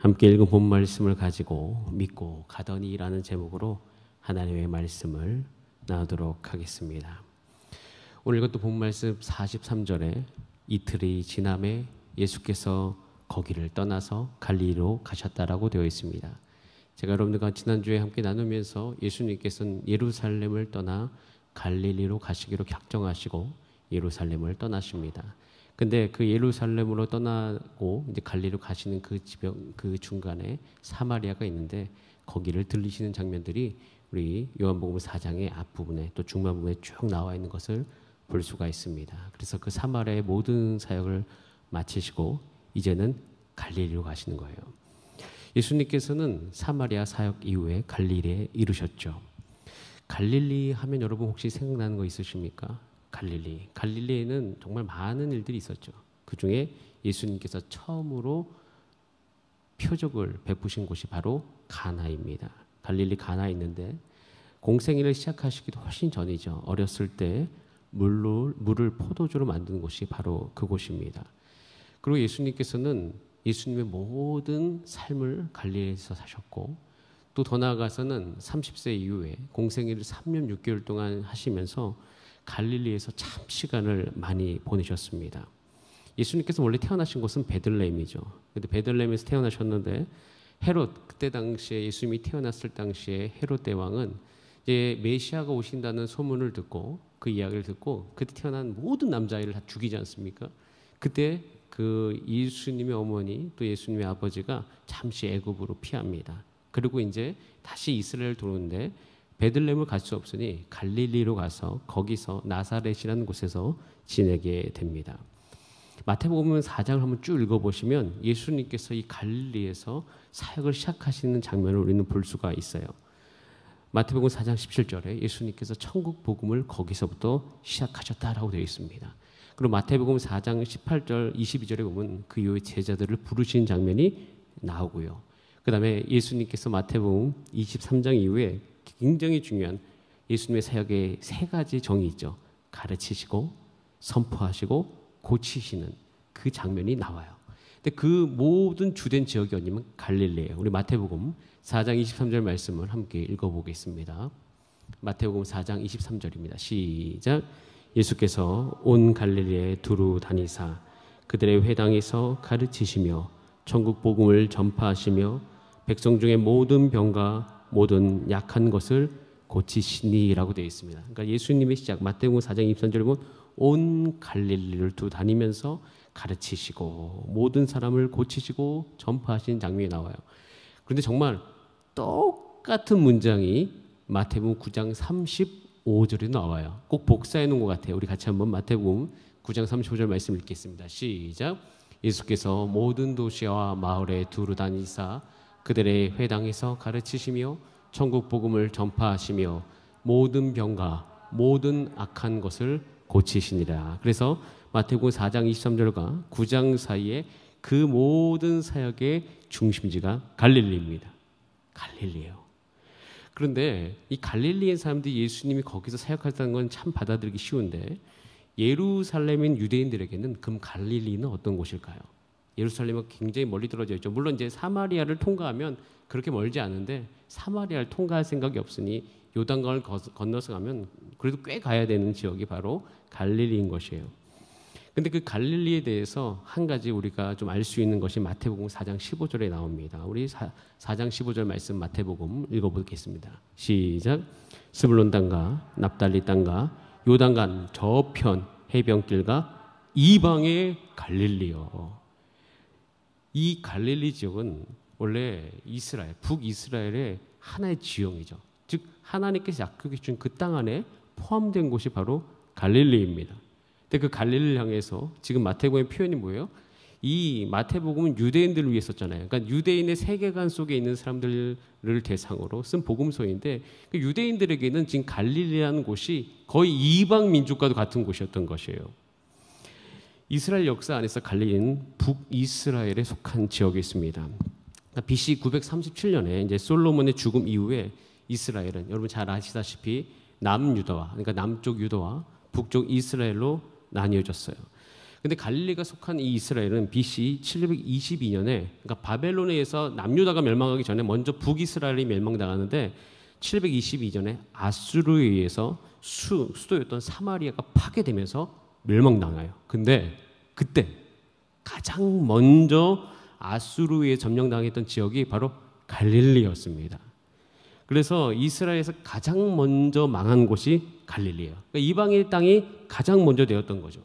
함께 읽은 본 말씀을 가지고 믿고 가더니라는 제목으로 하나님의 말씀을 나누도록 하겠습니다. 오늘 이것도 본 말씀 43절에 이틀이 지남에 예수께서 거기를 떠나서 갈릴리로 가셨다라고 되어 있습니다. 제가 여러분들과 지난주에 함께 나누면서 예수님께서는 예루살렘을 떠나 갈릴리로 가시기로 작정하시고 예루살렘을 떠나십니다. 근데 그 예루살렘으로 떠나고 이제 갈릴리로 가시는 그 중간에 사마리아가 있는데 거기를 들리시는 장면들이 우리 요한복음 4장의 앞부분에 또 중반부분에 쭉 나와 있는 것을 볼 수가 있습니다. 그래서 그 사마리아의 모든 사역을 마치시고 이제는 갈릴리로 가시는 거예요. 예수님께서는 사마리아 사역 이후에 갈릴리에 이르셨죠. 갈릴리 하면 여러분 혹시 생각나는 거 있으십니까? 갈릴리에는 정말 많은 일들이 있었죠. 그 중에 예수님께서 처음으로 표적을 베푸신 곳이 바로 가나입니다. 갈릴리 가나에 있는데 공생애를 시작하시기도 훨씬 전이죠. 어렸을 때 물을 포도주로 만드는 곳이 바로 그곳입니다. 그리고 예수님께서는 예수님의 모든 삶을 갈릴리에서 사셨고 또 더 나아가서는 30세 이후에 공생애를 3년 6개월 동안 하시면서 갈릴리에서 참 시간을 많이 보내셨습니다. 예수님께서 원래 태어나신 곳은 베들레헴이죠. 근데 베들레헴에서 태어나셨는데 헤롯 그때 당시에 예수님이 태어났을 당시에 헤롯 대왕은 이제 메시아가 오신다는 소문을 듣고 그 이야기를 듣고 그때 태어난 모든 남자아이를 다 죽이지 않습니까? 그때 그 예수님의 어머니 또 예수님의 아버지가 잠시 애굽으로 피합니다. 그리고 이제 다시 이스라엘 들어오는데 베들레헴을 갈 수 없으니 갈릴리로 가서 거기서 나사렛이라는 곳에서 지내게 됩니다. 마태복음 4장을 한번 쭉 읽어보시면 예수님께서 이 갈릴리에서 사역을 시작하시는 장면을 우리는 볼 수가 있어요. 마태복음 4장 17절에 예수님께서 천국 복음을 거기서부터 시작하셨다라고 되어 있습니다. 그리고 마태복음 4장 18절 22절에 보면 그 이후에 제자들을 부르시는 장면이 나오고요. 그 다음에 예수님께서 마태복음 23장 이후에 굉장히 중요한 예수님의 사역의 세 가지 정이 있죠. 가르치시고 선포하시고 고치시는 그 장면이 나와요. 근데 그 모든 주된 지역이 어디냐면 갈릴리예요. 우리 마태복음 4장 23절 말씀을 함께 읽어보겠습니다. 마태복음 4장 23절입니다. 시작. 예수께서 온 갈릴리에 두루 다니사 그들의 회당에서 가르치시며 천국 복음을 전파하시며 백성 중에 모든 병과 모든 약한 것을 고치시니라고 되어 있습니다. 그러니까 예수님의 시작 마태복음 4장 23절에 보면 온 갈릴리를 두 다니면서 가르치시고 모든 사람을 고치시고 전파하시는 장면이 나와요. 그런데 정말 똑같은 문장이 마태복음 9장 35절에 나와요. 꼭 복사해 놓은 것 같아요. 우리 같이 한번 마태복음 9장 35절 말씀 읽겠습니다. 시작. 예수께서 모든 도시와 마을에 두루 다니사 그들의 회당에서 가르치시며 천국 복음을 전파하시며 모든 병과 모든 악한 것을 고치시니라. 그래서 마태복음 4장 23절과 9장 사이에 그 모든 사역의 중심지가 갈릴리입니다. 갈릴리예요. 그런데 이 갈릴리의 사람들이 예수님이 거기서 사역하셨다는 건 참 받아들이기 쉬운데 예루살렘인 유대인들에게는 그럼 갈릴리는 어떤 곳일까요? 예루살렘은 굉장히 멀리 떨어져 있죠. 물론 이제 사마리아를 통과하면 그렇게 멀지 않은데 사마리아를 통과할 생각이 없으니 요단강을 건너서 가면 그래도 꽤 가야 되는 지역이 바로 갈릴리인 것이에요. 근데 그 갈릴리에 대해서 한 가지 우리가 좀 알 수 있는 것이 마태복음 4장 15절에 나옵니다. 우리 4장 15절 말씀 마태복음 읽어보겠습니다. 시작. 스불론 땅과 납달리 땅과 요단강 저편 해변길과 이방의 갈릴리요. 이 갈릴리 지역은 원래 이스라엘, 북이스라엘의 하나의 지형이죠. 즉 하나님께서 약속해 주신 그 땅 안에 포함된 곳이 바로 갈릴리입니다. 근데 그 갈릴리를 향해서 지금 마태복음의 표현이 뭐예요? 이 마태복음은 유대인들을 위해 썼잖아요. 그러니까 유대인의 세계관 속에 있는 사람들을 대상으로 쓴 복음서인데 그 유대인들에게는 지금 갈릴리라는 곳이 거의 이방 민족과도 같은 곳이었던 것이에요. 이스라엘 역사 안에서 갈릴리는 북이스라엘에 속한 지역에 있습니다. BC 937년에 이제 솔로몬의 죽음 이후에 이스라엘은 여러분 잘 아시다시피 남유다와 그러니까 남쪽 유다와 북쪽 이스라엘로 나뉘어졌어요. 근데 갈릴리가 속한 이 이스라엘은 BC 722년에 그러니까 바벨론에 의해서 남유다가 멸망하기 전에 먼저 북이스라엘이 멸망당하는데 722년에 아수르에 의해서 수도였던 사마리아가 파괴되면서 멸망당해요. 근데 그때 가장 먼저 아수르에 점령당했던 지역이 바로 갈릴리였습니다. 그래서 이스라엘에서 가장 먼저 망한 곳이 갈릴리예요. 그러니까 이방의 땅이 가장 먼저 되었던 거죠.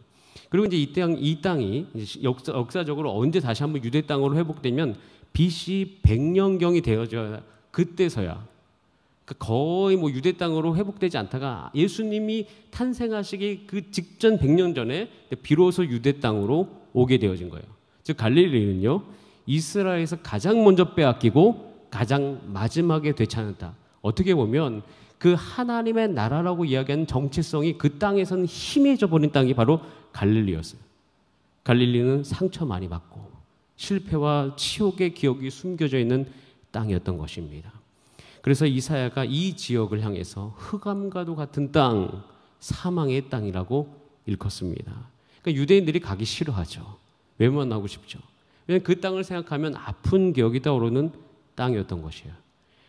그리고 이제 이 땅이 역사적으로 언제 다시 한번 유대 땅으로 회복되면 BC 100년경이 되어져야 그때서야 그러니까 거의 뭐 유대 땅으로 회복되지 않다가 예수님이 탄생하시기 그 직전 100년 전에 비로소 유대 땅으로 오게 되어진 거예요. 즉 갈릴리는요 이스라엘에서 가장 먼저 빼앗기고 가장 마지막에 되찾았다. 어떻게 보면 그 하나님의 나라라고 이야기하는 정체성이 그 땅에서는 희미해져 버린 땅이 바로 갈릴리였어요. 갈릴리는 상처 많이 받고 실패와 치욕의 기억이 숨겨져 있는 땅이었던 것입니다. 그래서 이사야가 이 지역을 향해서 흑암과도 같은 땅, 사망의 땅이라고 일컫습니다. 그러니까 유대인들이 가기 싫어하죠. 왜 만나고 싶죠? 왜냐하면 그 땅을 생각하면 아픈 기억이 떠오르는 땅이었던 것이에요.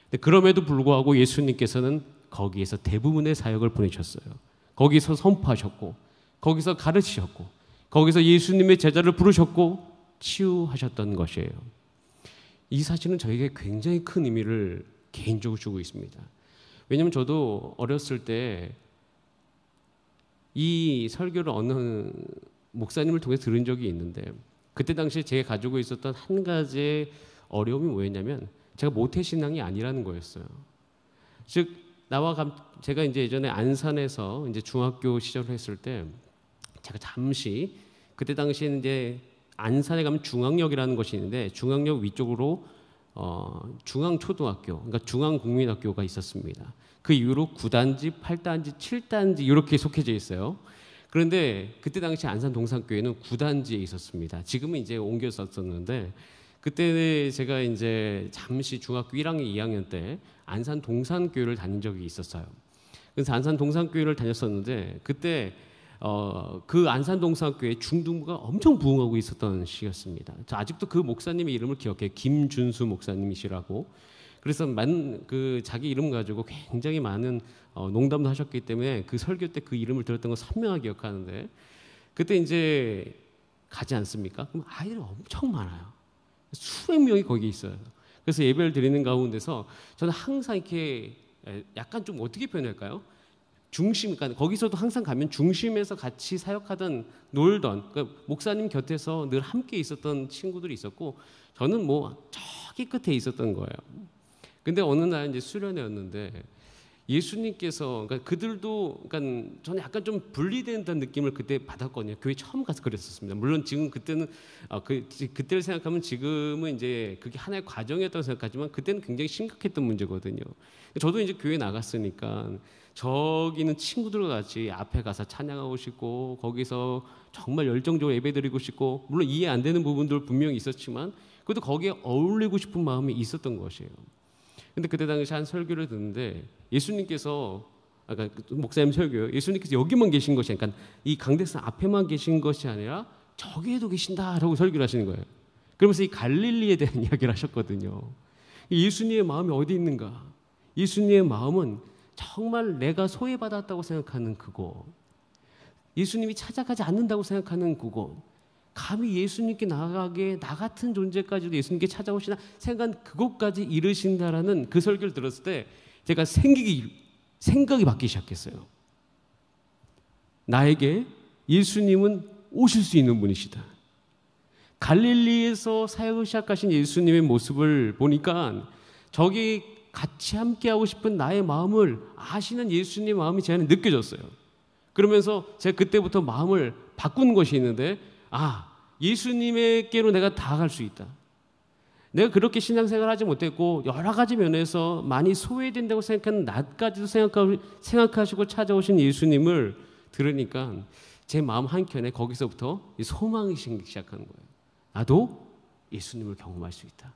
근데 그럼에도 불구하고 예수님께서는 거기에서 대부분의 사역을 보내셨어요. 거기서 선포하셨고 거기서 가르치셨고 거기서 예수님의 제자를 부르셨고 치유하셨던 것이에요. 이 사실은 저에게 굉장히 큰 의미를 개인적으로 주고 있습니다. 왜냐하면 저도 어렸을 때 이 설교를 어느 목사님을 통해 들은 적이 있는데 그때 당시에 제가 가지고 있었던 한 가지의 어려움이 뭐였냐면 제가 모태신앙이 아니라는 거였어요. 즉 제가 이제 예전에 안산에서 이제 중학교 시절을 했을 때 제가 잠시 그때 당시에는 이제 안산에 가면 중앙역이라는 것이 있는데 중앙역 위쪽으로 중앙초등학교, 그러니까 중앙국민학교가 있었습니다. 그 이후로 9단지, 8단지, 7단지 이렇게 속해져 있어요. 그런데 그때 당시 안산 동산교회는 9단지에 있었습니다. 지금은 이제 옮겨졌었는데 그때 제가 이제 잠시 중학교 1학년, 2학년 때 안산 동산교회를 다닌 적이 있었어요. 그래서 안산 동산교회를 다녔었는데 그때 그 안산 동산교회 중등부가 엄청 부흥하고 있었던 시기였습니다. 저 아직도 그 목사님의 이름을 기억해요. 김준수 목사님이시라고. 그래서 자기 이름 가지고 굉장히 많은 농담도 하셨기 때문에 그 설교 때 그 이름을 들었던 거 선명하게 기억하는데 그때 이제 가지 않습니까? 그럼 아이들이 엄청 많아요. 수백 명이 거기 있어요. 그래서 예배를 드리는 가운데서 저는 항상 이렇게 약간 좀 어떻게 표현할까요? 그러니까 거기서도 항상 가면 중심에서 같이 사역하던 놀던 그러니까 목사님 곁에서 늘 함께 있었던 친구들이 있었고 저는 뭐 저기 끝에 있었던 거예요. 근데 어느 날 이제 수련회였는데 예수님께서 그러니까 그들도 그러니까 저는 약간 좀 분리된다는 느낌을 그때 받았거든요. 교회 처음 가서 그랬었습니다. 물론 지금 그때는 그때를 생각하면 지금은 이제 그게 하나의 과정이었다고 생각하지만 그때는 굉장히 심각했던 문제거든요. 저도 이제 교회 나갔으니까 저기는 친구들과 같이 앞에 가서 찬양하고 싶고 거기서 정말 열정적으로 예배드리고 싶고 물론 이해 안 되는 부분들 분명히 있었지만 그래도 거기에 어울리고 싶은 마음이 있었던 것이에요. 근데 그때 당시 한 설교를 듣는데 예수님께서 아까 목사님 설교요. 예수님께서 여기만 계신 것이 아니라 그러니까 이 강대상 앞에만 계신 것이 아니라 저기에도 계신다라고 설교를 하시는 거예요. 그러면서 이 갈릴리에 대한 이야기를 하셨거든요. 예수님의 마음이 어디 있는가? 예수님의 마음은 정말 내가 소외받았다고 생각하는 그곳, 예수님이 찾아가지 않는다고 생각하는 그곳, 감히 예수님께 나아가게 나 같은 존재까지도 예수님께 찾아오시나 생각한 그곳까지 이르신다라는 그 설교를 들었을 때 제가 생각이 바뀌기 시작했어요. 나에게 예수님은 오실 수 있는 분이시다. 갈릴리에서 사역을 시작하신 예수님의 모습을 보니까 저기 같이 함께하고 싶은 나의 마음을 아시는 예수님의 마음이 제 안에 느껴졌어요. 그러면서 제가 그때부터 마음을 바꾼 것이 있는데 예수님에게로 내가 다가갈 수 있다. 내가 그렇게 신앙생활을 하지 못했고 여러 가지 면에서 많이 소외된다고 생각하는 나까지도 생각하시고 찾아오신 예수님을 들으니까 제 마음 한켠에 거기서부터 소망이 생기기 시작하는 거예요. 나도 예수님을 경험할 수 있다.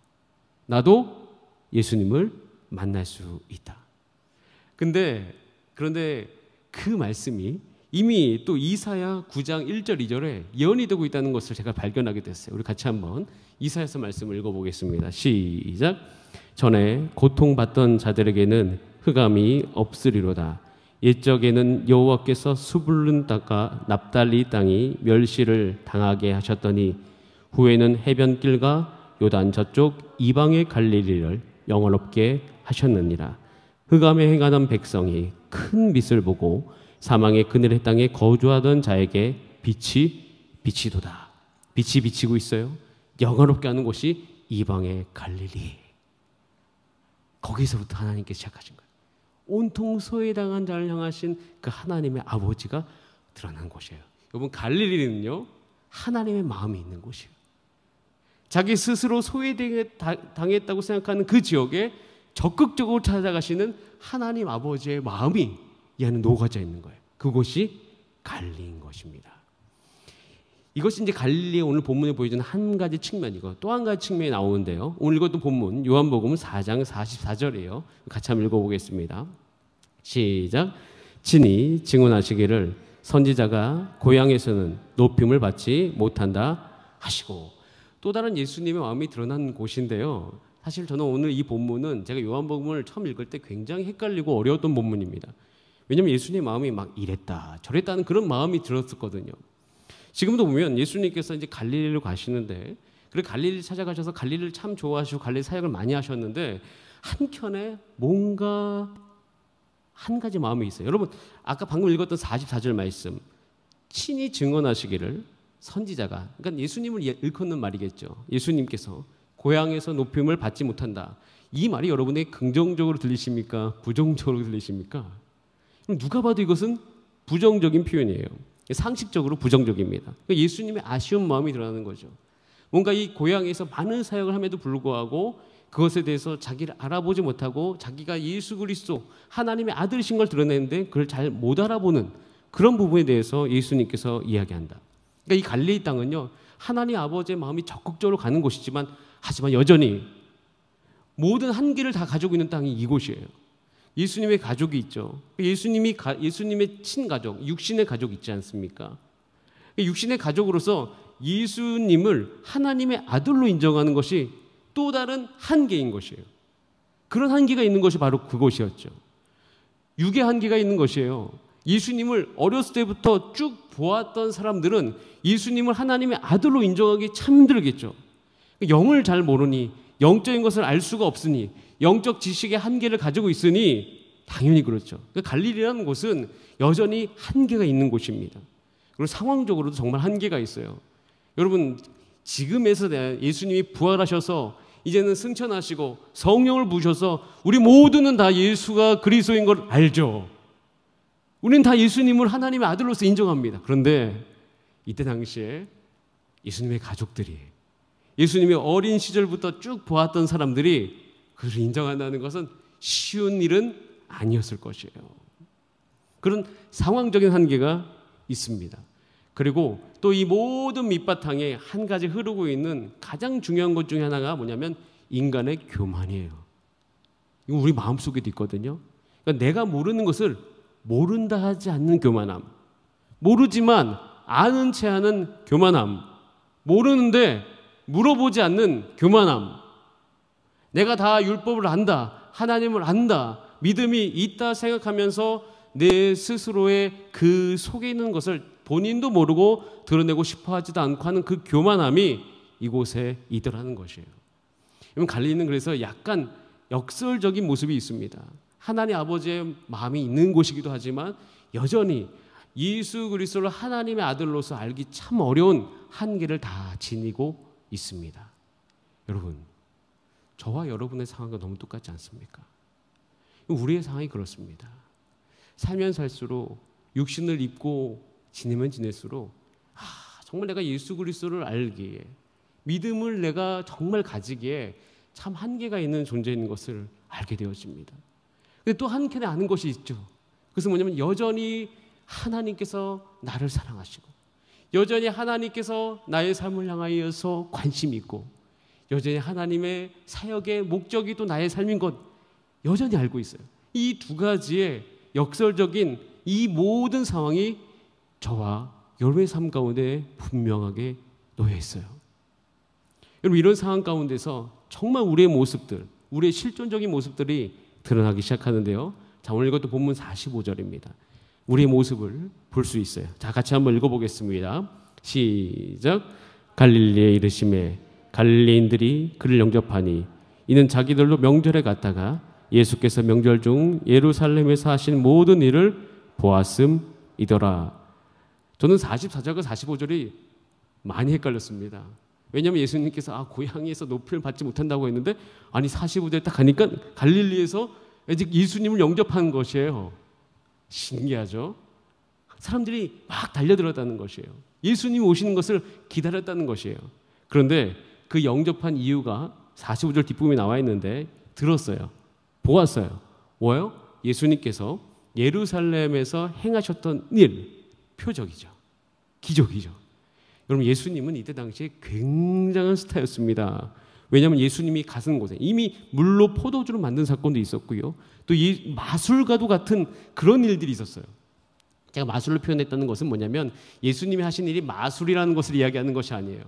나도 예수님을 만날 수 있다. 그런데 그 말씀이 이미 또 이사야 9장 1절 2절에 예언이 되고 있다는 것을 제가 발견하게 됐어요. 우리 같이 한번 이사야서 말씀을 읽어보겠습니다. 시작. 전에 고통받던 자들에게는 흑암이 없으리로다. 옛적에는 여호와께서 수불른 땅과 납달리 땅이 멸시를 당하게 하셨더니 후에는 해변길과 요단 저쪽 이방의 갈릴리를 영원롭게 하셨느니라. 흑암에 행하던 백성이 큰 빛을 보고 사망의 그늘의 땅에 거주하던 자에게 빛이 비치도다. 빛이 비치고 있어요. 영원롭게 하는 곳이 이방의 갈릴리. 거기서부터 하나님께서 시작하신 거예요. 온통 소외당한 자를 향하신 그 하나님의 아버지가 드러난 곳이에요. 여러분, 갈릴리는요, 하나님의 마음이 있는 곳이에요. 자기 스스로 소외당했다고 생각하는 그 지역에 적극적으로 찾아가시는 하나님 아버지의 마음이 이 안에 녹아져 있는 거예요. 그곳이 갈릴리인 것입니다. 이것이 이제 갈릴리의 오늘 본문에 보여주는 한 가지 측면이고, 또 한 가지 측면이 나오는데요. 오늘 이것도 본문 요한복음 4장 44절이에요. 같이 한번 읽어보겠습니다. 시작. 친히 증언하시기를 선지자가 고향에서는 높임을 받지 못한다 하시고, 또 다른 예수님의 마음이 드러난 곳인데요. 사실 저는 오늘 이 본문은 제가 요한복음을 처음 읽을 때 굉장히 헷갈리고 어려웠던 본문입니다. 왜냐하면 예수님의 마음이 막 이랬다 저랬다는 그런 마음이 들었었거든요. 지금도 보면 예수님께서 이제 갈릴리로 가시는데, 그리고 갈릴리 찾아가셔서 갈릴리를 참 좋아하시고 갈릴리 사역을 많이 하셨는데, 한켠에 뭔가 한 가지 마음이 있어요. 여러분, 아까 방금 읽었던 44절 말씀, 친히 증언하시기를 선지자가, 그러니까 예수님을 일컫는 말이겠죠. 예수님께서 고향에서 높임을 받지 못한다. 이 말이 여러분에게 긍정적으로 들리십니까? 부정적으로 들리십니까? 누가 봐도 이것은 부정적인 표현이에요. 상식적으로 부정적입니다. 그러니까 예수님의 아쉬운 마음이 드러나는 거죠. 뭔가 이 고향에서 많은 사역을 함에도 불구하고 그것에 대해서 자기를 알아보지 못하고 자기가 예수 그리스도 하나님의 아들이신 걸 드러내는데 그걸 잘 못 알아보는 그런 부분에 대해서 예수님께서 이야기한다. 그러니까 이 갈릴리 땅은요, 하나님 아버지의 마음이 적극적으로 가는 곳이지만, 하지만 여전히 모든 한계를 다 가지고 있는 땅이 이곳이에요. 예수님의 가족이 있죠. 예수님의 친가족, 육신의 가족 있지 않습니까? 육신의 가족으로서 예수님을 하나님의 아들로 인정하는 것이 또 다른 한계인 것이에요. 그런 한계가 있는 것이 바로 그곳이었죠. 육의 한계가 있는 것이에요. 예수님을 어렸을 때부터 쭉 보았던 사람들은 예수님을 하나님의 아들로 인정하기 참 힘들겠죠. 영을 잘 모르니, 영적인 것을 알 수가 없으니, 영적 지식의 한계를 가지고 있으니 당연히 그렇죠. 갈릴리라는 곳은 여전히 한계가 있는 곳입니다. 그리고 상황적으로도 정말 한계가 있어요. 여러분, 지금에서 예수님이 부활하셔서 이제는 승천하시고 성령을 부으셔서 우리 모두는 다 예수가 그리스도인 걸 알죠. 우리는 다 예수님을 하나님의 아들로서 인정합니다. 그런데 이때 당시에 예수님의 가족들이, 예수님의 어린 시절부터 쭉 보았던 사람들이 그를 인정한다는 것은 쉬운 일은 아니었을 것이에요. 그런 상황적인 한계가 있습니다. 그리고 또 이 모든 밑바탕에 한 가지 흐르고 있는 가장 중요한 것 중에 하나가 뭐냐면 인간의 교만이에요. 이거 우리 마음속에도 있거든요. 그러니까 내가 모르는 것을 모른다 하지 않는 교만함, 모르지만 아는 채 하는 교만함, 모르는데 물어보지 않는 교만함, 내가 다 율법을 안다, 하나님을 안다, 믿음이 있다 생각하면서 내 스스로의 그 속에 있는 것을 본인도 모르고 드러내고 싶어 하지도 않고 하는 그 교만함이 이곳에 있더라는 것이에요. 갈릴리는 그래서 약간 역설적인 모습이 있습니다. 하나님 아버지의 마음이 있는 곳이기도 하지만 여전히 예수 그리스도를 하나님의 아들로서 알기 참 어려운 한계를 다 지니고 있습니다. 여러분, 저와 여러분의 상황과 너무 똑같지 않습니까? 우리의 상황이 그렇습니다. 살면 살수록 육신을 입고 지내면 지낼수록 정말 내가 예수 그리스도를 알기에, 믿음을 내가 정말 가지기에 참 한계가 있는 존재인 것을 알게 되어집니다. 근데 또 한켠에 아는 것이 있죠. 그것은 뭐냐면 여전히 하나님께서 나를 사랑하시고, 여전히 하나님께서 나의 삶을 향하여서 관심이 있고, 여전히 하나님의 사역의 목적이 또 나의 삶인 것 여전히 알고 있어요. 이 두 가지의 역설적인 이 모든 상황이 저와 여러분의 삶 가운데 분명하게 놓여 있어요. 여러분, 이런 상황 가운데서 정말 우리의 모습들, 우리의 실존적인 모습들이 드러나기 시작하는데요. 자, 오늘 이것도 본문 45절입니다. 우리의 모습을 볼 수 있어요. 자, 같이 한번 읽어보겠습니다. 시작. 갈릴리에 이르심에 갈릴리인들이 그를 영접하니 이는 자기들도 명절에 갔다가 예수께서 명절 중 예루살렘에서 하신 모든 일을 보았음이더라. 저는 44절과 45절이 많이 헷갈렸습니다. 왜냐하면 예수님께서 고향에서 높이를 받지 못한다고 했는데, 아니 45절에 딱 가니까 갈릴리에서 예수님을 영접한 것이에요. 신기하죠? 사람들이 막 달려들었다는 것이에요. 예수님 오시는 것을 기다렸다는 것이에요. 그런데 그 영접한 이유가 45절 뒷부분에 나와 있는데 들었어요. 보았어요. 뭐예요? 예수님께서 예루살렘에서 행하셨던 일, 표적이죠. 기적이죠. 여러분, 예수님은 이때 당시에 굉장한 스타였습니다. 왜냐하면 예수님이 가신 곳에 이미 물로 포도주를 만든 사건도 있었고요. 또 이 마술과도 같은 그런 일들이 있었어요. 제가 마술로 표현했다는 것은 뭐냐면 예수님이 하신 일이 마술이라는 것을 이야기하는 것이 아니에요.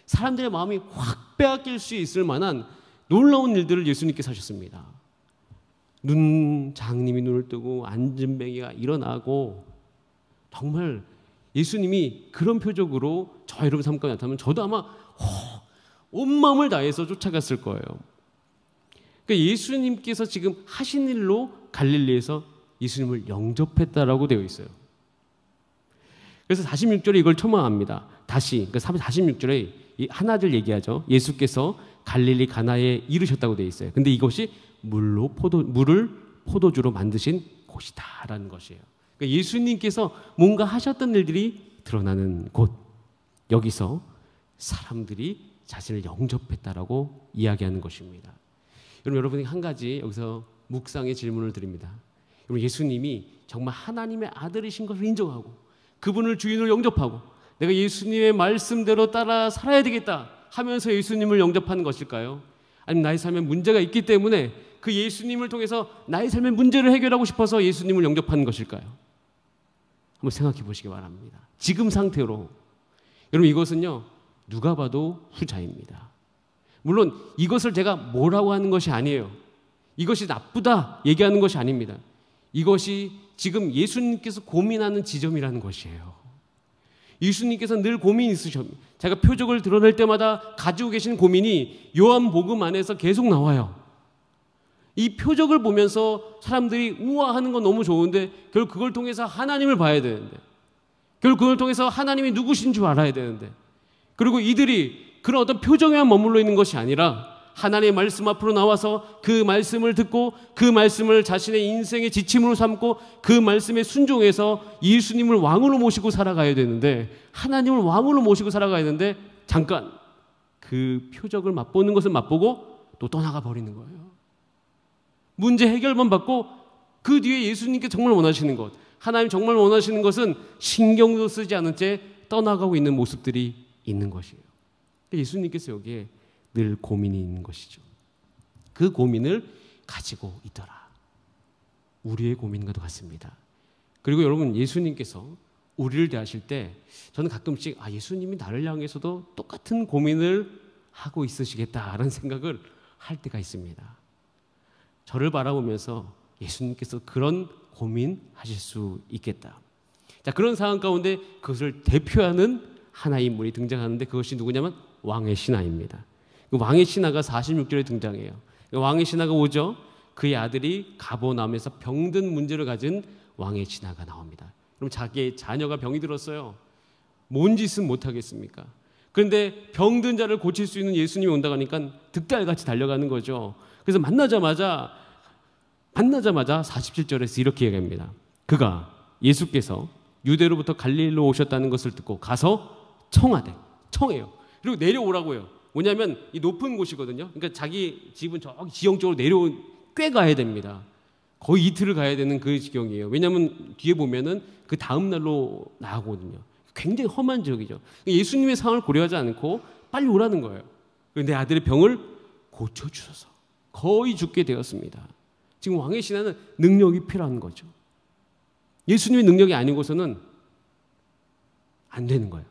사람들의 마음이 확 빼앗길 수 있을 만한 놀라운 일들을 예수님께서 하셨습니다. 장님이 눈을 뜨고 안진뱅이가 일어나고, 정말 예수님이 그런 표적으로 저 여러분 삶 가운데 나타나면 저도 아마 온 마음을 다해서 쫓아갔을 거예요. 그러니까 예수님께서 지금 하신 일로 갈릴리에서 예수님을 영접했다라고 되어 있어요. 그래서 46절에 이걸 첨언합니다. 다시, 그러니까 46절에 하나를 얘기하죠. 예수께서 갈릴리 가나에 이르셨다고 되어 있어요. 근데 이것이 물을 포도주로 만드신 곳이다라는 것이에요. 그러니까 예수님께서 뭔가 하셨던 일들이 드러나는 곳, 여기서 사람들이 자신을 영접했다라고 이야기하는 것입니다. 여러분이 한 가지 여기서 묵상의 질문을 드립니다. 여러분, 예수님이 정말 하나님의 아들이신 것을 인정하고 그분을 주인으로 영접하고 내가 예수님의 말씀대로 따라 살아야 되겠다 하면서 예수님을 영접하는 것일까요? 아니면 나의 삶에 문제가 있기 때문에 그 예수님을 통해서 나의 삶의 문제를 해결하고 싶어서 예수님을 영접하는 것일까요? 한번 생각해 보시기 바랍니다. 지금 상태로. 여러분, 이것은요, 누가 봐도 후자입니다. 물론 이것을 제가 뭐라고 하는 것이 아니에요. 이것이 나쁘다 얘기하는 것이 아닙니다. 이것이 지금 예수님께서 고민하는 지점이라는 것이에요. 예수님께서 늘 고민이 있으십니다. 제가 표적을 드러낼 때마다 가지고 계신 고민이 요한복음 안에서 계속 나와요. 이 표적을 보면서 사람들이 우아하는 건 너무 좋은데 결국 그걸 통해서 하나님을 봐야 되는데, 결국 그걸 통해서 하나님이 누구신 줄 알아야 되는데, 그리고 이들이 그런 어떤 표정에만 머물러 있는 것이 아니라 하나님의 말씀 앞으로 나와서 그 말씀을 듣고 그 말씀을 자신의 인생의 지침으로 삼고 그 말씀에 순종해서 예수님을 왕으로 모시고 살아가야 되는데, 하나님을 왕으로 모시고 살아가야 되는데 잠깐 그 표적을 맛보는 것을 맛보고 또 떠나가 버리는 거예요. 문제 해결만 받고 그 뒤에 예수님께 정말 원하시는 것, 하나님 정말 원하시는 것은 신경도 쓰지 않은 채 떠나가고 있는 모습들이 있는 것이에요. 예수님께서 여기에 늘 고민이 있는 것이죠. 그 고민을 가지고 있더라. 우리의 고민과도 같습니다. 그리고 여러분, 예수님께서 우리를 대하실 때 저는 가끔씩 예수님이 나를 향해서도 똑같은 고민을 하고 있으시겠다라는 생각을 할 때가 있습니다. 저를 바라보면서 예수님께서 그런 고민하실 수 있겠다. 자, 그런 상황 가운데 그것을 대표하는 하나의 인물이 등장하는데 그것이 누구냐면 왕의 신하입니다. 그 왕의 신하가 46절에 등장해요. 왕의 신하가 오죠. 그의 아들이 가버나움에서 병든 문제를 가진 왕의 신하가 나옵니다. 그럼 자기의 자녀가 병이 들었어요. 뭔 짓은 못하겠습니까? 그런데 병든 자를 고칠 수 있는 예수님이 온다고 하니까 득달같이 달려가는 거죠. 그래서 만나자마자 47절에서 이렇게 얘기합니다. 그가 예수께서 유대로부터 갈릴리로 오셨다는 것을 듣고 가서 청해요. 그리고 내려오라고요. 뭐냐면 이 높은 곳이거든요. 그러니까 자기 집은 저기 지형 쪽으로 꽤 가야 됩니다. 거의 이틀을 가야 되는 그 지경이에요. 왜냐하면 뒤에 보면은 그 다음 날로 나가거든요. 굉장히 험한 지역이죠. 예수님의 상황을 고려하지 않고 빨리 오라는 거예요. 내 아들의 병을 고쳐주셔서 거의 죽게 되었습니다. 지금 왕의 신하는 능력이 필요한 거죠. 예수님의 능력이 아닌 곳에는 안 되는 거예요.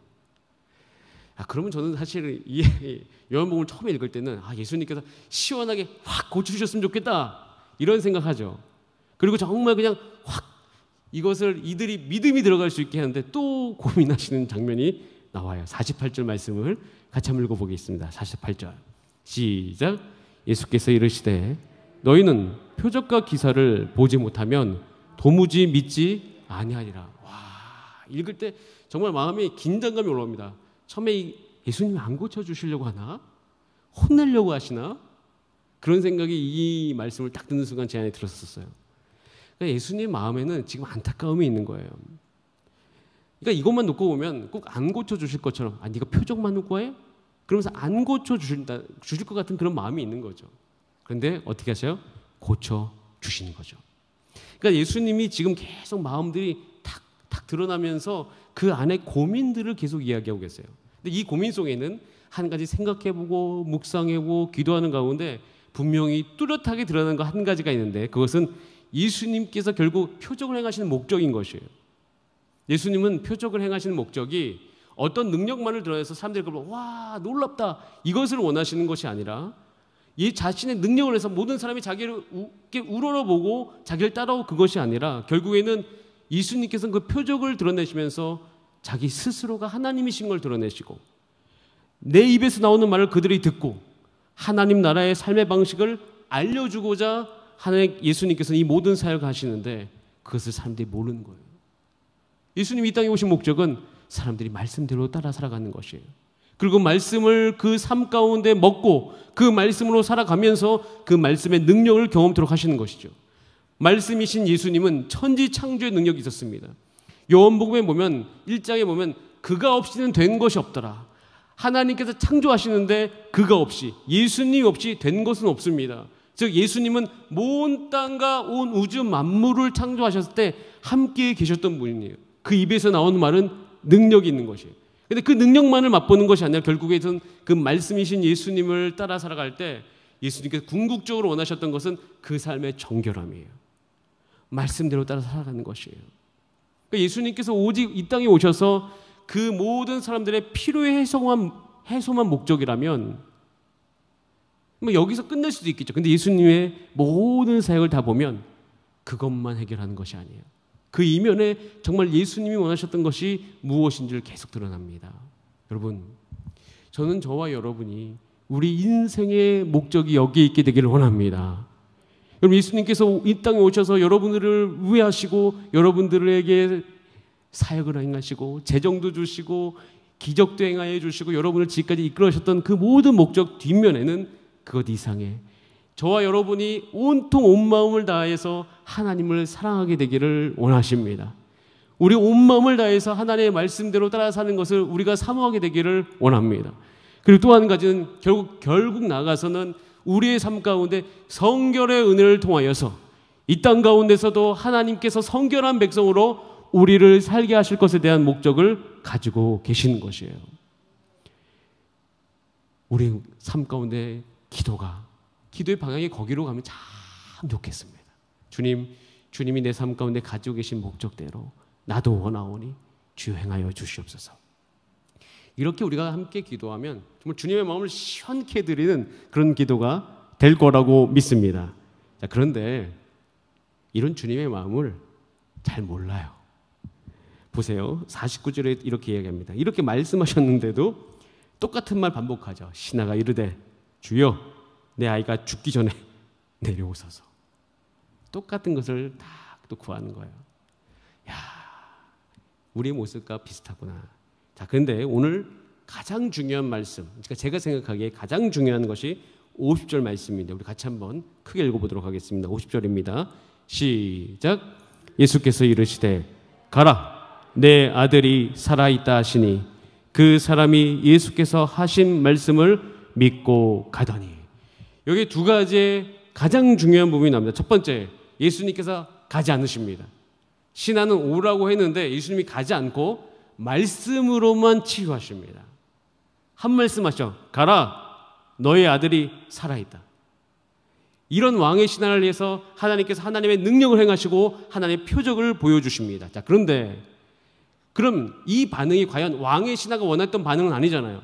그러면 저는 사실 이 요한복음을 처음에 읽을 때는 예수님께서 시원하게 확 고쳐주셨으면 좋겠다 이런 생각하죠. 그리고 정말 그냥 확 이것을 이들이 믿음이 들어갈 수 있게 하는데 또 고민하시는 장면이 나와요. 48절 말씀을 같이 한번 읽어보겠습니다. 48절 시작. 예수께서 이르시되 너희는 표적과 기사를 보지 못하면 도무지 믿지 아니하리라. 와, 읽을 때 정말 마음에 긴장감이 올라옵니다. 처음에 예수님이 안 고쳐주시려고 하나? 혼내려고 하시나? 그런 생각이 이 말씀을 딱 듣는 순간 제 안에 들었었어요. 그러니까 예수님 마음에는 지금 안타까움이 있는 거예요. 그러니까 이것만 놓고 보면 꼭 안 고쳐주실 것처럼 네가 표적만 구해? 그러면서 안 고쳐주실 것 같은 그런 마음이 있는 거죠. 그런데 어떻게 하세요? 고쳐주시는 거죠. 그러니까 예수님이 지금 계속 마음들이 탁탁 드러나면서 그 안에 고민들을 계속 이야기하고 계세요. 근데 이 고민 속에는 한 가지 생각해보고 묵상해보고 기도하는 가운데 분명히 뚜렷하게 드러나는 거 한 가지가 있는데 그것은 예수님께서 결국 표적을 행하시는 목적인 것이에요. 예수님은 표적을 행하시는 목적이 어떤 능력만을 드러내서 사람들이 그걸 와 놀랍다 이것을 원하시는 것이 아니라 이 자신의 능력을 해서 모든 사람이 자기를 우러러보고 자기를 따라오고 그것이 아니라 결국에는 예수님께서는 그 표적을 드러내시면서 자기 스스로가 하나님이신 걸 드러내시고 내 입에서 나오는 말을 그들이 듣고 하나님 나라의 삶의 방식을 알려주고자 예수님께서는 이 모든 사역을 하시는데 그것을 사람들이 모르는 거예요. 예수님이 이 땅에 오신 목적은 사람들이 말씀대로 따라 살아가는 것이에요. 그리고 말씀을 그 삶 가운데 먹고 그 말씀으로 살아가면서 그 말씀의 능력을 경험토록 하시는 것이죠. 말씀이신 예수님은 천지창조의 능력이 있었습니다. 요한복음에 보면 1장에 보면 그가 없이는 된 것이 없더라. 하나님께서 창조하시는데 그가 없이 예수님 없이 된 것은 없습니다. 즉 예수님은 온 땅과 온 우주 만물을 창조하셨을 때 함께 계셨던 분이에요. 그 입에서 나오는 말은 능력이 있는 것이에요. 그런데 그 능력만을 맛보는 것이 아니라 결국에는 그 말씀이신 예수님을 따라 살아갈 때 예수님께서 궁극적으로 원하셨던 것은 그 삶의 정결함이에요. 말씀대로 따라 살아가는 것이에요. 그러니까 예수님께서 오직 이 땅에 오셔서 그 모든 사람들의 필요의 해소만 목적이라면 여기서 끝낼 수도 있겠죠. 근데 예수님의 모든 사역을 다 보면 그것만 해결하는 것이 아니에요. 그 이면에 정말 예수님이 원하셨던 것이 무엇인지를 계속 드러납니다. 여러분, 저는 저와 여러분이 우리 인생의 목적이 여기에 있게 되기를 원합니다. 여러분, 예수님께서 이 땅에 오셔서 여러분들을 위하시고 여러분들에게 사역을 행하시고 재정도 주시고 기적도 행하여 주시고 여러분을 지금까지 이끌어셨던 그 모든 목적 뒷면에는 그것 이상의 저와 여러분이 온통 온 마음을 다해서 하나님을 사랑하게 되기를 원하십니다. 우리 온 마음을 다해서 하나님의 말씀대로 따라 사는 것을 우리가 사모하게 되기를 원합니다. 그리고 또 한 가지는 결국 나아가서는 우리의 삶 가운데 성결의 은혜를 통하여서 이 땅 가운데서도 하나님께서 성결한 백성으로 우리를 살게 하실 것에 대한 목적을 가지고 계시는 것이에요. 우리 삶 가운데 기도의 방향이 거기로 가면 참 좋겠습니다. 주님이 내 삶 가운데 가지고 계신 목적대로 나도 원하오니 주여 행하여 주시옵소서. 이렇게 우리가 함께 기도하면 정말 주님의 마음을 시원케 드리는 그런 기도가 될 거라고 믿습니다. 자, 그런데 이런 주님의 마음을 잘 몰라요. 보세요. 49절에 이렇게 이야기합니다. 이렇게 말씀하셨는데도 똑같은 말 반복하죠. 신하가 이르되 주여 내 아이가 죽기 전에 내려오소서. 똑같은 것을 다 또 구하는 거예요. 야, 우리의 모습과 비슷하구나. 자, 그런데 오늘 가장 중요한 말씀, 그러니까 제가 생각하기에 가장 중요한 것이 50절 말씀인데 우리 같이 한번 크게 읽어보도록 하겠습니다. 50절입니다. 시작. 예수께서 이르시되 가라 내 아들이 살아있다 하시니 그 사람이 예수께서 하신 말씀을 믿고 가더니. 여기 두 가지의 가장 중요한 부분이 나옵니다. 첫 번째, 예수님께서 가지 않으십니다. 신하는 오라고 했는데 예수님이 가지 않고 말씀으로만 치유하십니다. 한 말씀 하셔. 가라 너의 아들이 살아있다. 이런 왕의 신하를 위해서 하나님께서 하나님의 능력을 행하시고 하나님의 표적을 보여주십니다. 자, 그런데 그럼 이 반응이 과연 왕의 신하가 원했던 반응은 아니잖아요.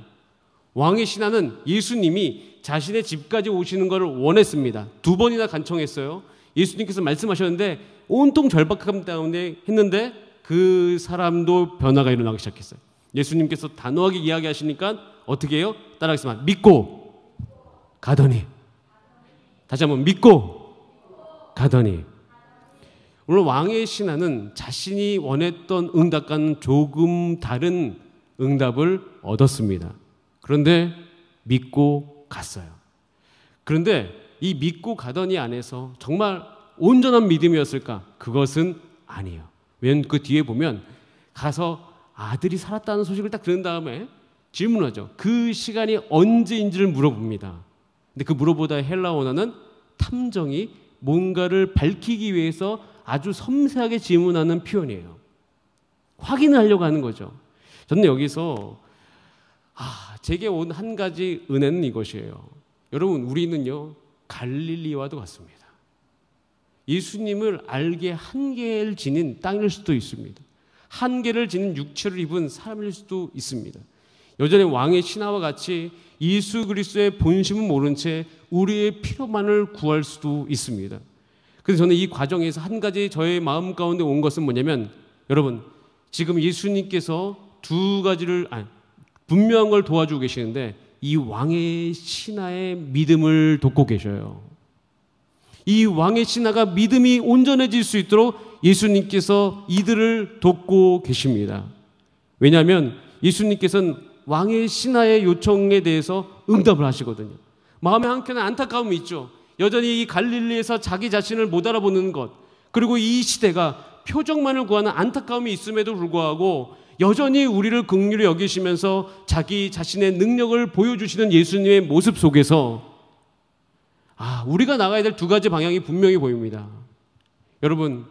왕의 신하는 예수님이 자신의 집까지 오시는 것을 원했습니다. 2번이나 간청했어요. 예수님께서 말씀하셨는데 온통 절박함 가운데 했는데 그 사람도 변화가 일어나기 시작했어요. 예수님께서 단호하게 이야기하시니까 어떻게 해요? 따라하겠습니다. 믿고 가더니. 다시 한번 믿고 가더니. 물론 왕의 신하는 자신이 원했던 응답과는 조금 다른 응답을 얻었습니다. 그런데 믿고 갔어요. 그런데 이 믿고 가더니 안에서 정말 온전한 믿음이었을까? 그것은 아니에요. 왜냐하면 그 뒤에 보면 가서 아들이 살았다는 소식을 딱 들은 다음에 질문하죠. 그 시간이 언제인지를 물어봅니다. 근데 그 물어보다 헬라 원어는 탐정이 뭔가를 밝히기 위해서 아주 섬세하게 질문하는 표현이에요. 확인을 하려고 하는 거죠. 저는 여기서 제게 온 한 가지 은혜는 이것이에요. 여러분, 우리는요 갈릴리와도 같습니다. 예수님을 알게 한계를 지닌 땅일 수도 있습니다. 한계를 지닌 육체를 입은 사람일 수도 있습니다. 여전히 왕의 신하와 같이 예수 그리스도의 본심은 모른 채 우리의 필요만을 구할 수도 있습니다. 그래서 저는 이 과정에서 한 가지 저의 마음 가운데 온 것은 뭐냐면, 여러분 지금 예수님께서 두 가지를 분명한 걸 도와주고 계시는데 이 왕의 신하의 믿음을 돕고 계셔요. 이 왕의 신하가 믿음이 온전해질 수 있도록 예수님께서 이들을 돕고 계십니다. 왜냐하면 예수님께서는 왕의 신하의 요청에 대해서 응답을 하시거든요. 마음에 한켠에 안타까움이 있죠. 여전히 이 갈릴리에서 자기 자신을 못 알아보는 것, 그리고 이 시대가 표적만을 구하는 안타까움이 있음에도 불구하고 여전히 우리를 긍휼히 여기시면서 자기 자신의 능력을 보여주시는 예수님의 모습 속에서 우리가 나가야 될 두 가지 방향이 분명히 보입니다. 여러분,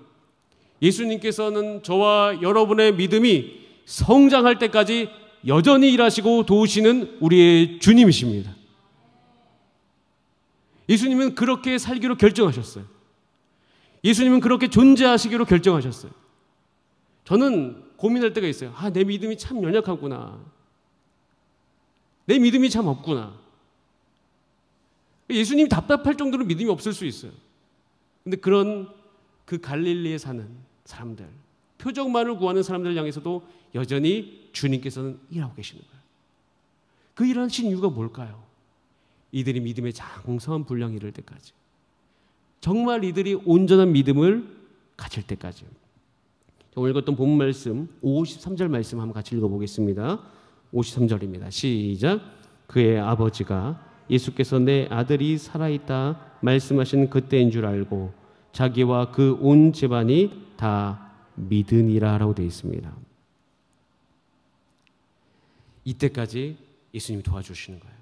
예수님께서는 저와 여러분의 믿음이 성장할 때까지 여전히 일하시고 도우시는 우리의 주님이십니다. 예수님은 그렇게 살기로 결정하셨어요. 예수님은 그렇게 존재하시기로 결정하셨어요. 저는 고민할 때가 있어요. 내 믿음이 참 연약하구나. 내 믿음이 참 없구나. 예수님이 답답할 정도로 믿음이 없을 수 있어요. 근데 그런 그 갈릴리에 사는 사람들, 표적만을 구하는 사람들을 향해서도 여전히 주님께서는 일하고 계시는 거예요. 그 일하신 이유가 뭘까요? 이들이 믿음의 장성한 분량이 이를 때까지, 정말 이들이 온전한 믿음을 가질 때까지. 오늘 읽었던 본 말씀 53절 말씀 한번 같이 읽어보겠습니다. 53절입니다. 시작. 그의 아버지가 예수께서 내 아들이 살아있다 말씀하신 그때인 줄 알고 자기와 그 온 집안이 다 믿으니라 라고 되어 있습니다. 이때까지 예수님이 도와주시는 거예요.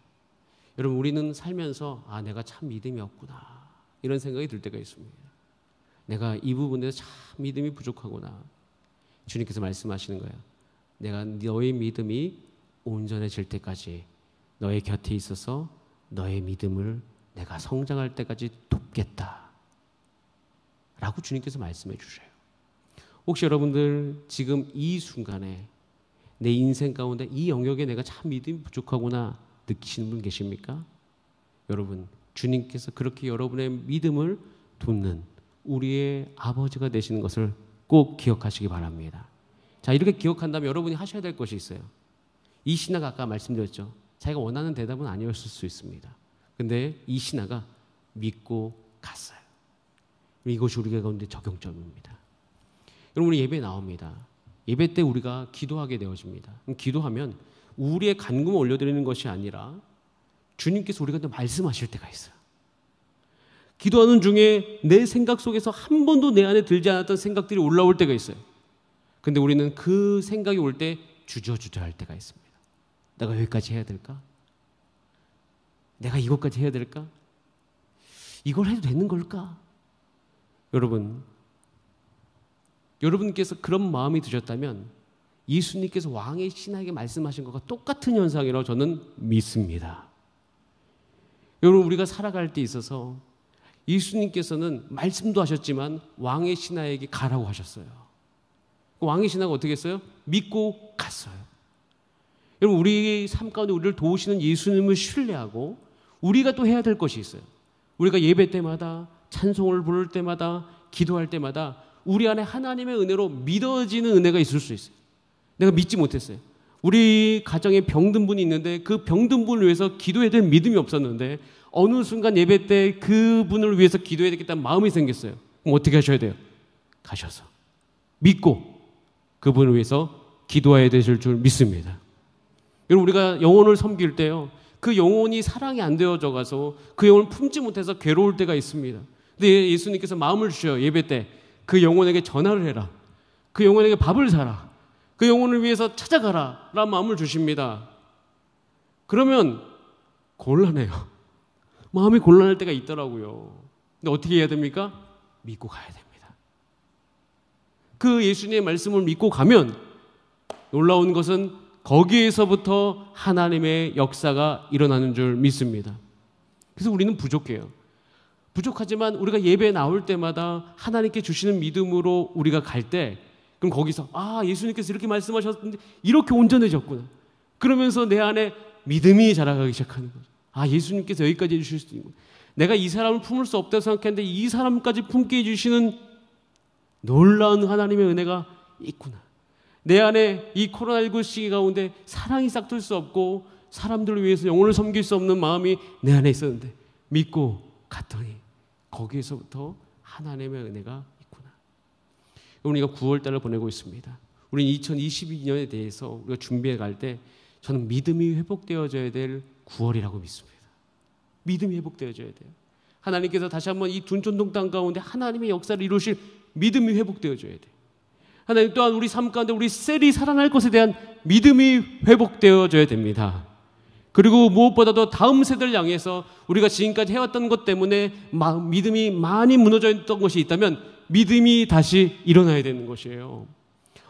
여러분, 우리는 살면서 내가 참 믿음이 없구나 이런 생각이 들 때가 있습니다. 내가 이 부분에서 참 믿음이 부족하구나. 주님께서 말씀하시는 거예요. 내가 너의 믿음이 온전해질 때까지 너의 곁에 있어서 너의 믿음을 내가 성장할 때까지 돕겠다 라고 주님께서 말씀해 주셔요. 혹시 여러분들 지금 이 순간에 내 인생 가운데 이 영역에 내가 참 믿음이 부족하구나 느끼시는 분 계십니까? 여러분, 주님께서 그렇게 여러분의 믿음을 돕는 우리의 아버지가 되시는 것을 꼭 기억하시기 바랍니다. 자, 이렇게 기억한다면 여러분이 하셔야 될 것이 있어요. 이 신하가 아까 말씀드렸죠. 자기가 원하는 대답은 아니었을 수 있습니다. 근데 이 신하가 믿고 갔어요. 이것이 우리가 가운데 적용점입니다. 여러분, 우리 예배 나옵니다. 예배 때 우리가 기도하게 되어집니다. 기도하면 우리의 간구만 올려드리는 것이 아니라 주님께서 우리가 말씀하실 때가 있어요. 기도하는 중에 내 생각 속에서 한 번도 내 안에 들지 않았던 생각들이 올라올 때가 있어요. 근데 우리는 그 생각이 올 때 주저할 때가 있습니다. 내가 여기까지 해야 될까? 내가 이것까지 해야 될까? 이걸 해도 되는 걸까? 여러분께서 그런 마음이 드셨다면 예수님께서 왕의 신하에게 말씀하신 것과 똑같은 현상이라고 저는 믿습니다. 여러분, 우리가 살아갈 때 있어서 예수님께서는 말씀도 하셨지만 왕의 신하에게 가라고 하셨어요. 그 왕의 신하가 어떻게 했어요? 믿고 갔어요. 여러분, 우리 삶 가운데 우리를 도우시는 예수님을 신뢰하고 우리가 또 해야 될 것이 있어요. 우리가 예배 때마다, 찬송을 부를 때마다, 기도할 때마다 우리 안에 하나님의 은혜로 믿어지는 은혜가 있을 수 있어요. 내가 믿지 못했어요. 우리 가정에 병든 분이 있는데 그 병든 분을 위해서 기도해야 될 믿음이 없었는데 어느 순간 예배 때 그분을 위해서 기도해야 되겠다는 마음이 생겼어요. 그럼 어떻게 하셔야 돼요? 가셔서 믿고 그분을 위해서 기도해야 되실 줄 믿습니다. 여러분, 우리가 영혼을 섬길 때요, 그 영혼이 사랑이 안 되어져 가서 그 영혼을 품지 못해서 괴로울 때가 있습니다. 근데 예수님께서 마음을 주셔요. 예배 때 그 영혼에게 전화를 해라, 그 영혼에게 밥을 사라, 그 영혼을 위해서 찾아가라 라는 마음을 주십니다. 그러면 곤란해요. 마음이 곤란할 때가 있더라고요. 근데 어떻게 해야 됩니까? 믿고 가야 됩니다. 그 예수님의 말씀을 믿고 가면 놀라운 것은 거기에서부터 하나님의 역사가 일어나는 줄 믿습니다. 그래서 우리는 부족해요. 부족하지만 우리가 예배에 나올 때마다 하나님께 주시는 믿음으로 우리가 갈 때, 그럼 거기서 예수님께서 이렇게 말씀하셨는데 이렇게 온전해졌구나, 그러면서 내 안에 믿음이 자라가기 시작하는 거죠. 예수님께서 여기까지 해주실 수 있는 거예요. 내가 이 사람을 품을 수 없다고 생각했는데 이 사람까지 품게 해주시는 놀라운 하나님의 은혜가 있구나. 내 안에 이 코로나19 시기 가운데 사랑이 싹틀 수 없고 사람들을 위해서 영혼을 섬길 수 없는 마음이 내 안에 있었는데 믿고 갔더니 거기에서부터 하나님의 은혜가 있구나. 우리가 9월달을 보내고 있습니다. 우리는 2022년에 대해서 우리가 준비해 갈 때 저는 믿음이 회복되어져야 될 9월이라고 믿습니다. 믿음이 회복되어져야 돼요. 하나님께서 다시 한번 이 둔촌동 땅 가운데 하나님의 역사를 이루실 믿음이 회복되어져야 돼요. 하나님 또한 우리 삶 가운데 우리 셀이 살아날 것에 대한 믿음이 회복되어져야 됩니다. 그리고 무엇보다도 다음 세대를 향해서 우리가 지금까지 해왔던 것 때문에 믿음이 많이 무너져 있던 것이 있다면 믿음이 다시 일어나야 되는 것이에요.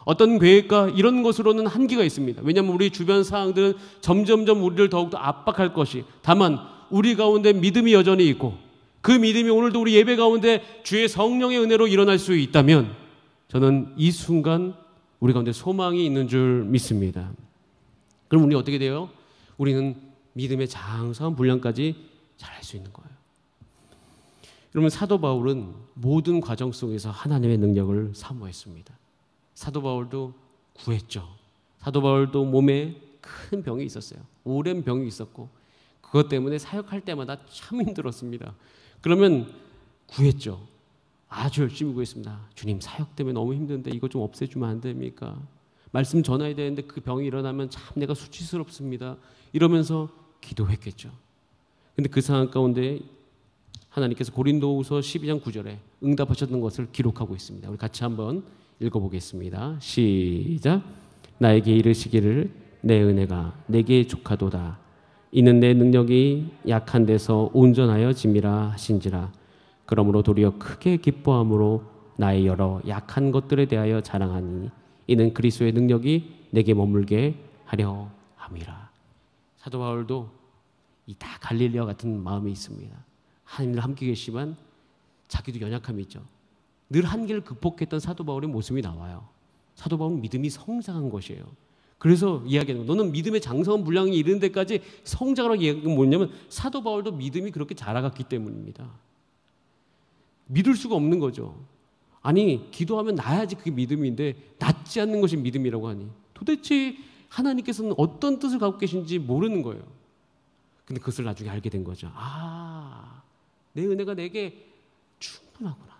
어떤 계획과 이런 것으로는 한계가 있습니다. 왜냐하면 우리 주변 상황들은 점점점 우리를 더욱더 압박할 것이, 다만 우리 가운데 믿음이 여전히 있고 그 믿음이 오늘도 우리 예배 가운데 주의 성령의 은혜로 일어날 수 있다면 저는 이 순간 우리 가운데 소망이 있는 줄 믿습니다. 그럼 우리 어떻게 돼요? 우리는 믿음의 장성한 분량까지 잘할 수 있는 거예요. 여러분, 사도 바울은 모든 과정 속에서 하나님의 능력을 사모했습니다. 사도 바울도 구했죠. 사도 바울도 몸에 큰 병이 있었어요. 오랜 병이 있었고 그것 때문에 사역할 때마다 참 힘들었습니다. 그러면 구했죠. 아주 열심히 구했습니다. 주님, 사역 때문에 너무 힘든데 이거 좀 없애주면 안 됩니까? 말씀 전해야 되는데 그 병이 일어나면 참 내가 수치스럽습니다. 이러면서 기도했겠죠. 근데 그 상황 가운데 하나님께서 고린도후서 12장 9절에 응답하셨던 것을 기록하고 있습니다. 우리 같이 한번 읽어보겠습니다. 시작. 나에게 이르시기를 내 은혜가 내게 족하도다. 이는 내 능력이 약한 데서 온전하여 짐이라 하신지라. 그러므로 도리어 크게 기뻐함으로 나의 여러 약한 것들에 대하여 자랑하니 이는 그리스도의 능력이 내게 머물게 하려 함이라. 사도 바울도 이 다 갈릴리와 같은 마음이 있습니다. 하나님을 함께 계시지만 자기도 연약함이 있죠. 늘 한계를 극복했던 사도 바울의 모습이 나와요. 사도 바울은 믿음이 성장한 것이에요. 그래서 이야기하는 거예요. 너는 믿음의 장성한 분량이 이르는 데까지 성장하라고 이야기한 건 뭐냐면 사도 바울도 믿음이 그렇게 자라갔기 때문입니다. 믿을 수가 없는 거죠. 아니, 기도하면 나야지 그게 믿음인데 낫지 않는 것이 믿음이라고 하니 도대체 하나님께서는 어떤 뜻을 갖고 계신지 모르는 거예요. 근데 그것을 나중에 알게 된 거죠. 내 은혜가 내게 충분하구나.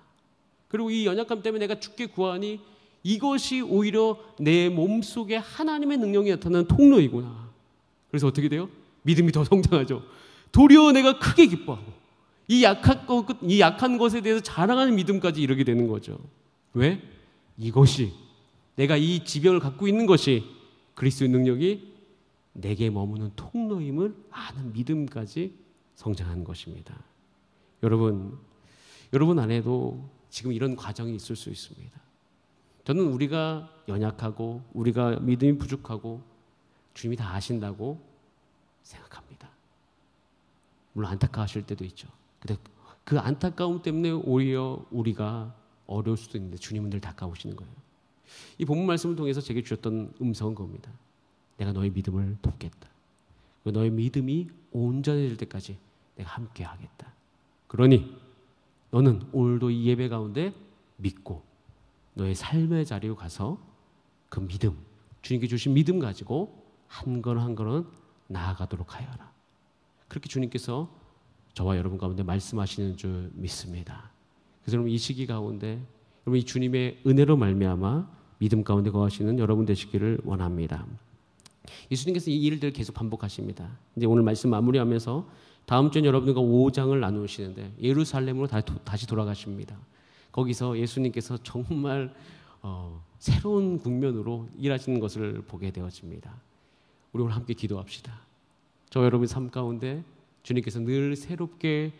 그리고 이 연약함 때문에 내가 죽게 구하니 이것이 오히려 내 몸속에 하나님의 능력이 나타나는 통로이구나. 그래서 어떻게 돼요? 믿음이 더 성장하죠. 도리어 내가 크게 기뻐하고 이 약한 것에 대해서 자랑하는 믿음까지 이르게 되는 거죠. 왜? 이것이, 내가 이 지병을 갖고 있는 것이 그리스도의 능력이 내게 머무는 통로임을 아는 믿음까지 성장한 것입니다. 여러분 안에도 지금 이런 과정이 있을 수 있습니다. 저는 우리가 연약하고 우리가 믿음이 부족하고 주님이 다 아신다고 생각합니다. 물론 안타까워하실 때도 있죠. 근데 그 안타까움 때문에 오히려 우리가 어려울 수도 있는데 주님은 늘 가까우시는 거예요. 이 본문 말씀을 통해서 제게 주셨던 음성은 겁니다. 내가 너의 믿음을 돕겠다. 너의 믿음이 온전해질 때까지 내가 함께 하겠다. 그러니 너는 오늘도 이 예배 가운데 믿고 너의 삶의 자리로 가서 그 믿음, 주님께 주신 믿음 가지고 한 걸음 한 걸음 나아가도록 하여라. 그렇게 주님께서 저와 여러분 가운데 말씀하시는 줄 믿습니다. 그래서 여러분 이 시기 가운데 여러분 이 주님의 은혜로 말미암아 믿음 가운데 거하시는 여러분 되시기를 원합니다. 예수님께서 이 일들을 계속 반복하십니다. 이제 오늘 말씀 마무리하면서 다음 주에 여러분들과 5장을 나누시는데 예루살렘으로 다시 돌아가십니다. 거기서 예수님께서 정말 새로운 국면으로 일하시는 것을 보게 되어집니다. 우리 오늘 함께 기도합시다. 저 여러분의 삶 가운데 주님께서 늘 새롭게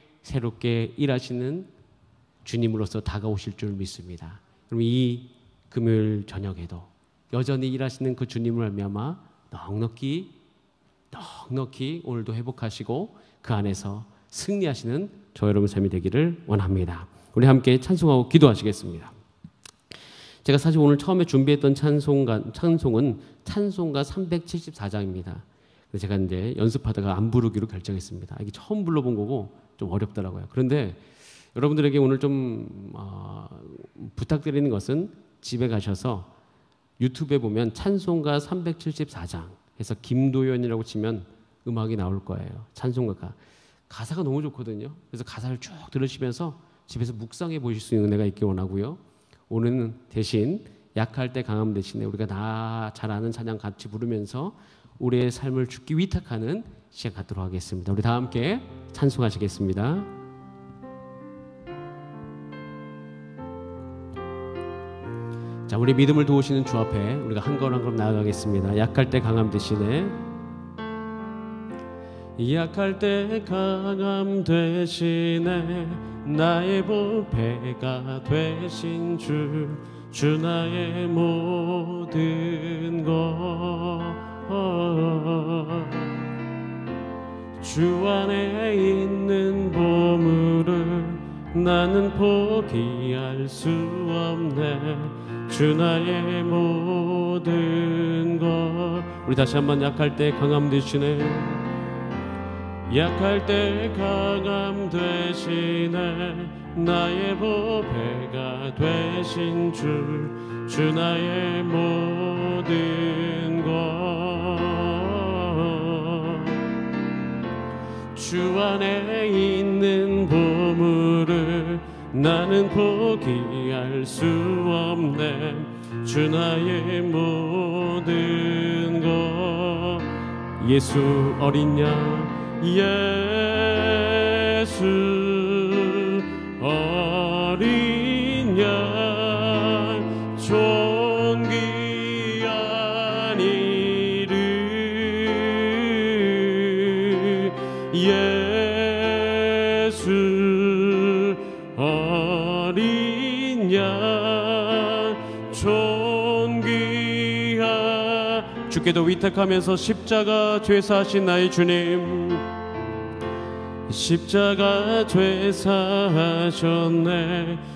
일하시는 주님으로서 다가오실 줄 믿습니다. 그럼 이 금요일 저녁에도 여전히 일하시는 그 주님을 알미암아 넉넉히 오늘도 회복하시고 그 안에서 승리하시는 저 여러분 삶이 되기를 원합니다. 우리 함께 찬송하고 기도하시겠습니다. 제가 사실 오늘 처음에 준비했던 찬송은 찬송가 374장입니다. 제가 이제 연습하다가 안 부르기로 결정했습니다. 이게 처음 불러본 거고 좀 어렵더라고요. 그런데 여러분들에게 오늘 좀 부탁드리는 것은 집에 가셔서 유튜브에 보면 찬송가 374장 해서 김도연이라고 치면 음악이 나올 거예요. 찬송가가. 가사가 너무 좋거든요. 그래서 가사를 쭉 들으시면서 집에서 묵상해 보실 수 있는 은혜가 있기 원하고요. 오늘은 대신 약할 때 강함 대신에 우리가 나 잘 아는 찬양 같이 부르면서 우리의 삶을 주께 위탁하는 시간 갖도록 하겠습니다. 우리 다 함께 찬송하시겠습니다. 자, 우리 믿음을 도우시는 주 앞에 우리가 한 걸음 한 걸음 나아가겠습니다. 약할 때 강함 대신에 약할 때 강함 대신에 나의 보배가 되신 주 나의 모든 것 주 안에 있는 보물을 나는 포기할 수 없네. 주 나의 모든 것. 우리 다시 한번 약할 때 강함 되시네. 약할 때 강함 되시네. 나의 보배가 되신 주 나의 모든 것. 주 안에 있는 보물을 나는 포기할 수 없네. 주 나의 모든 것. 예수 어린 양, 예수 어린 양, 존귀한 이름. 예수 어린 양, 존귀한. 주께도 위탁하면서 십자가 죄사하신 나의 주님, 십자가 죄사하셨네.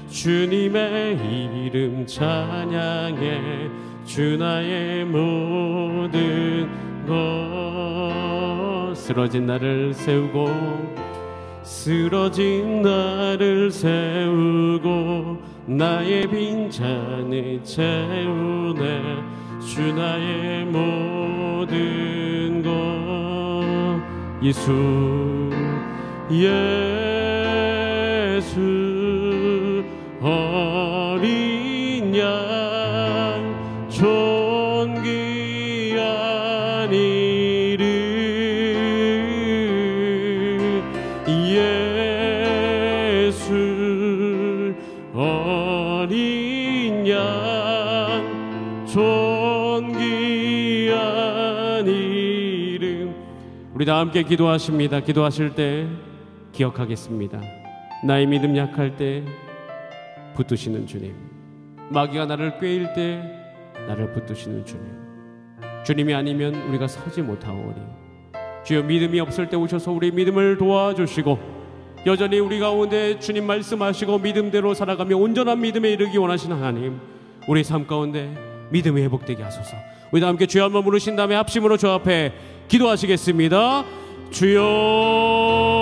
주님의 이름 찬양해. 주 나의 모든 것. 쓰러진 나를 세우고, 쓰러진 나를 세우고, 나의 빈잔을 채우네. 주 나의 모든 것. 예수 어린 양, 존귀한 이름. 예수 어린 양, 존귀한 이름. 우리 다 함께 기도하십니다. 기도하실 때 기억하겠습니다. 나의 믿음 약할 때 붙드시는 주님, 마귀가 나를 꾀일 때 나를 붙드시는 주님, 주님이 아니면 우리가 서지 못하오니 주여 믿음이 없을 때 오셔서 우리 믿음을 도와주시고 여전히 우리 가운데 주님 말씀하시고 믿음대로 살아가며 온전한 믿음에 이르기 원하시는 하나님, 우리 삶 가운데 믿음이 회복되게 하소서. 우리 다 함께 주여 한번 부르신 다음에 합심으로 저 앞에 기도하시겠습니다. 주여